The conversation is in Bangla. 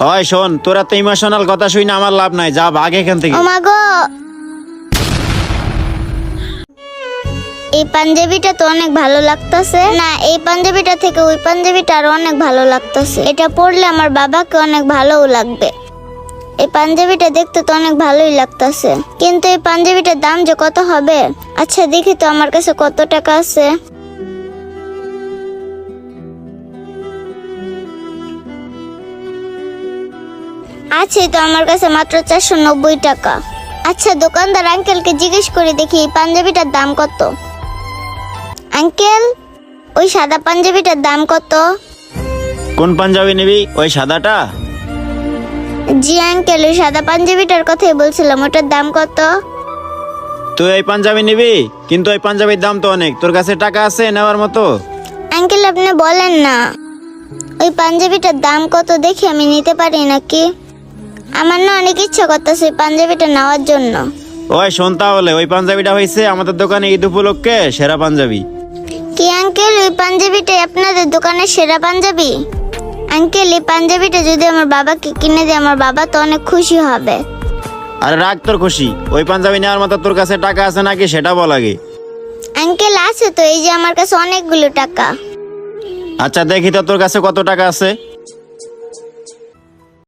হয় শোন, তোরা তো ইমোশনাল কথা শুই না, আমার লাভ নাই, যা ভাগ এখান থেকে। ও মা গো, এই পাঞ্জাবিটা তো অনেক ভালো লাগতেছে না, এই পাঞ্জাবিটা থেকে ওই পাঞ্জাবিটা আরো অনেক ভালো লাগতেছে। এটা পরলে আমার বাবাকে অনেক ভালোও লাগবে। এই পাঞ্জাবিটা দেখতে তো অনেক ভালোই লাগতেছে, কিন্তু এই পাঞ্জাবিটার দাম যে কত হবে? আচ্ছা দেখি তো আমার কাছে কত টাকা আছে। আছে তো আমার কাছে মাত্র 490 টাকা। আচ্ছা দোকানদার আঙ্কেলকে জিজ্ঞেস করে দেখি এই পাঞ্জাবিটার দাম কত। আঙ্কেল, ওই সাদা পাঞ্জাবিটার দাম কত? কোন পাঞ্জাবি নিবি? ওই সাদাটা? জি আঙ্কেল, ওই সাদা পাঞ্জাবিটার কথাই বলছিলাম, ওটার দাম কত? তুই এই পাঞ্জাবি নিবি, কিন্তু ওই পাঞ্জাবির দাম তো অনেক। তোর কাছে টাকা আছে নেওয়ার মতো? আঙ্কেল আপনি বলেন না, ওই পাঞ্জাবিটার দাম কত দেখি আমি নিতে পারি নাকি? আমার না অনেক ইচ্ছা করতেছে ওই পাঞ্জাবিটা নেওয়ার জন্য। ওই শোন, তাহলে ওই পাঞ্জাবিটা হয়েছে আমাদের দোকানে ঈদ উপলক্ষে সেরা পাঞ্জাবি। কি আঙ্কেল, ওই পাঞ্জাবিটাই আপনাদের দোকানের সেরা পাঞ্জাবি? আঙ্কেল, এই পাঞ্জাবিটা যদি আমার বাবাকে কিনে দেয়, আমার বাবা তো অনেক খুশি হবে। আরে রাগ তোর খুশি, ওই পাঞ্জাবি নেওয়ার মতো তোর কাছে টাকা আছে নাকি সেটা বল আগে। আঙ্কেল আছে তো, এই যে আমার কাছে অনেকগুলো টাকা। আচ্ছা দেখি তো তোর কাছে কত টাকা আছে।